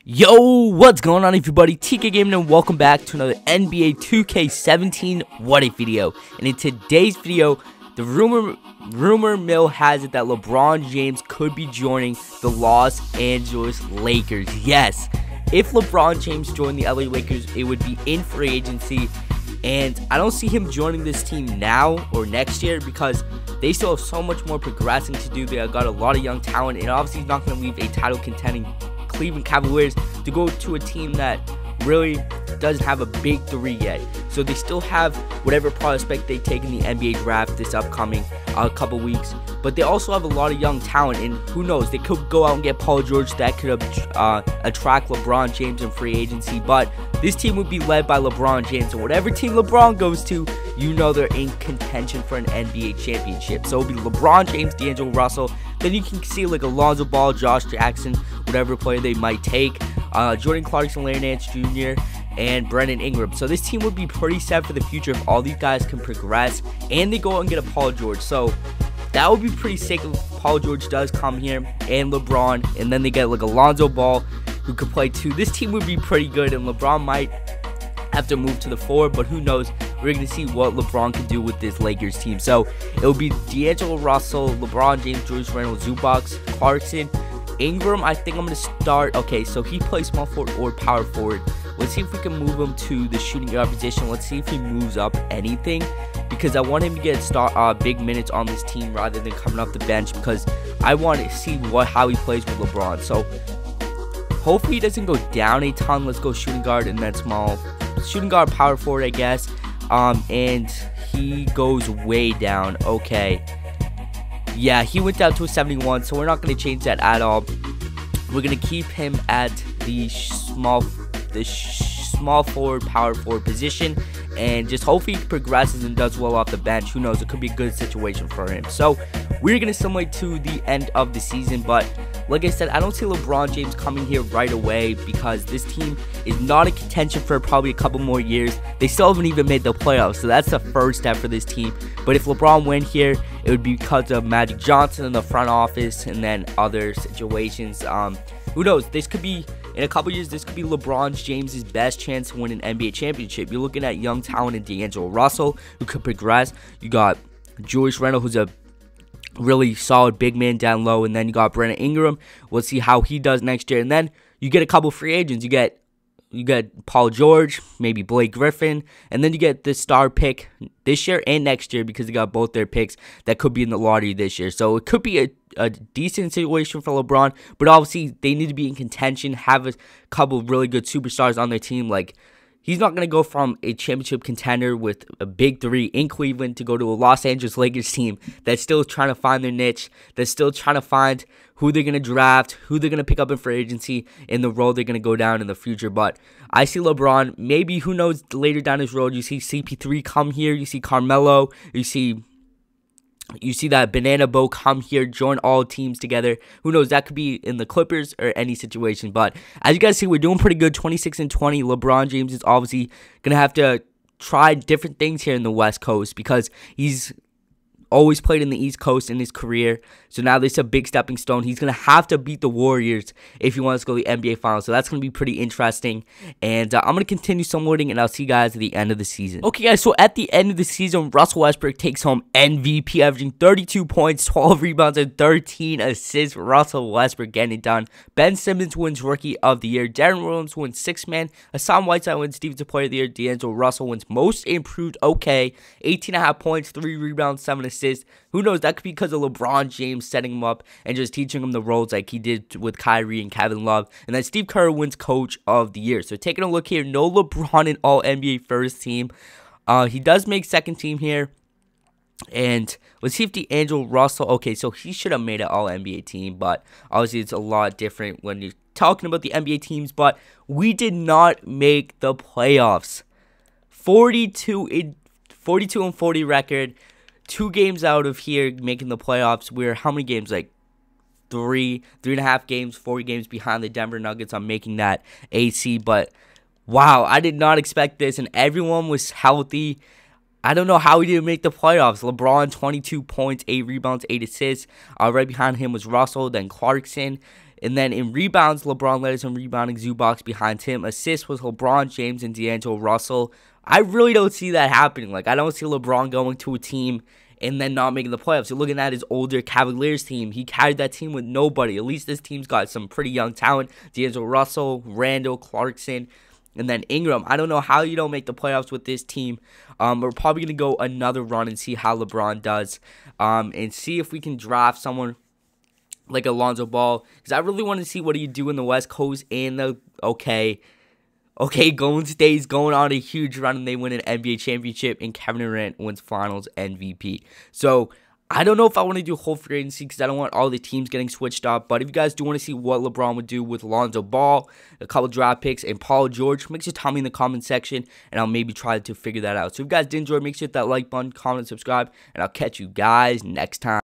Yo, what's going on everybody? TK Gaming and welcome back to another NBA 2K17 What If video. And in today's video, the rumor mill has it that LeBron James could be joining the Los Angeles Lakers. Yes, if LeBron James joined the LA Lakers, it would be in free agency. And I don't see him joining this team now or next year because they still have so much more progressing to do. They have got a lot of young talent, and obviously he's not going to leave a title contending Cleveland Cavaliers to go to a team that really doesn't have a big three yet. So they still have whatever prospect they take in the NBA draft this upcoming couple weeks, but they also have a lot of young talent, and who knows, they could go out and get Paul George. That could attract LeBron James in free agency. But this team would be led by LeBron James, and whatever team LeBron goes to, you know they're in contention for an NBA championship. So it'll be LeBron James, D'Angelo Russell. Then you can see like Alonzo Ball, Josh Jackson, whatever player they might take, Jordan Clarkson, Larry Nance Jr., and Brandon Ingram. So this team would be pretty set for the future if all these guys can progress and they go out and get a Paul George. So that would be pretty sick if Paul George does come here and LeBron, and then they get like Alonzo Ball who could play too. This team would be pretty good, and LeBron might have to move to the forward, but who knows. We're going to see what LeBron can do with this Lakers team. So it will be D'Angelo Russell, LeBron James, Julius Randle, Zubac, Clarkson, Ingram. I think I'm going to start. Okay, so he plays small forward or power forward. Let's see if we can move him to the shooting guard position. Let's see if he moves up anything, because I want him to get big minutes on this team rather than coming off the bench, because I want to see how he plays with LeBron. So hopefully he doesn't go down a ton. Let's go shooting guard and then small shooting guard, power forward, I guess. And he goes way down. Okay, yeah, he went down to a 71, so we're not going to change that at all. We're going to keep him at the small forward, power forward position, and just hopefully he progresses and does well off the bench. Who knows, it could be a good situation for him. So we're going to simulate to the end of the season, but like I said, I don't see LeBron James coming here right away because this team is not in contention for probably a couple more years. They still haven't even made the playoffs, so that's the first step for this team. But if LeBron went here, it would be because of Magic Johnson in the front office and then other situations. Who knows? This could be, in a couple years, this could be LeBron James' best chance to win an NBA championship. You're looking at young talent in D'Angelo Russell, who could progress. You got Julius Randle, who's a really solid big man down low, and then you got Brandon Ingram. We'll see how he does next year, and then you get a couple free agents. You get Paul George, maybe Blake Griffin, and then you get the star pick this year and next year, because they got both their picks that could be in the lottery this year. So it could be a decent situation for LeBron, but obviously they need to be in contention, have a couple of really good superstars on their team. Like, he's not going to go from a championship contender with a big three in Cleveland to go to a Los Angeles Lakers team that's still trying to find their niche, that's still trying to find who they're going to draft, who they're going to pick up in free agency, and the road they're going to go down in the future. But I see LeBron, maybe, who knows, later down his road, you see CP3 come here, you see Carmelo, you see that banana boat come here, join all teams together. Who knows, that could be in the Clippers or any situation. But as you guys see, we're doing pretty good, 26-20. LeBron James is obviously going to have to try different things here in the West Coast, because he's always played in the East Coast in his career. So now this is a big stepping stone. He's going to have to beat the Warriors if he wants to go to the NBA Finals. So that's going to be pretty interesting. And I'm going to continue simulating, and I'll see you guys at the end of the season. Okay, guys, so at the end of the season, Russell Westbrook takes home MVP, averaging 32 points, 12 rebounds, and 13 assists. Russell Westbrook getting it done. Ben Simmons wins Rookie of the Year. Darren Williams wins Sixth Man. Hassan Whiteside wins Defensive Player of the Year. D'Angelo Russell wins Most Improved. Okay, 18.5 points, 3 rebounds, 7 assists. Who knows, that could be because of LeBron James setting him up and just teaching him the roles like he did with Kyrie and Kevin Love. And then Steve Kerr wins Coach of the Year. So taking a look here, no LeBron in All-NBA first team. He does make second team here. And let's see if D'Angelo Russell, okay, so he should have made an All-NBA team, but obviously it's a lot different when you're talking about the NBA teams. But we did not make the playoffs. 42 and 40 record. 2 games out of here making the playoffs. We're how many games? Like 3.5 games, 4 games behind the Denver Nuggets on making that AC. But wow, I did not expect this, and everyone was healthy. I don't know how he didn't make the playoffs. LeBron, 22 points, 8 rebounds, 8 assists. Right behind him was Russell, then Clarkson. And then in rebounds, LeBron led us in rebounding, Zubac behind him. Assists was LeBron James and D'Angelo Russell. I really don't see that happening. Like, I don't see LeBron going to a team and then not making the playoffs. You're looking at his older Cavaliers team. He carried that team with nobody. At least this team's got some pretty young talent. D'Angelo Russell, Randall, Clarkson, and then Ingram. I don't know how you don't make the playoffs with this team. We're probably going to go another run and see how LeBron does. And see if we can draft someone like Alonzo Ball, because I really want to see what he do in the West Coast. And the Golden State's going on a huge run and they win an NBA championship, and Kevin Durant wins Finals MVP. So I don't know if I want to do whole free agency because I don't want all the teams getting switched up. But if you guys do want to see what LeBron would do with Alonzo Ball, a couple draft picks, and Paul George, make sure to tell me in the comment section, and I'll maybe try to figure that out. So if you guys did enjoy, make sure to hit that like button, comment, subscribe, and I'll catch you guys next time.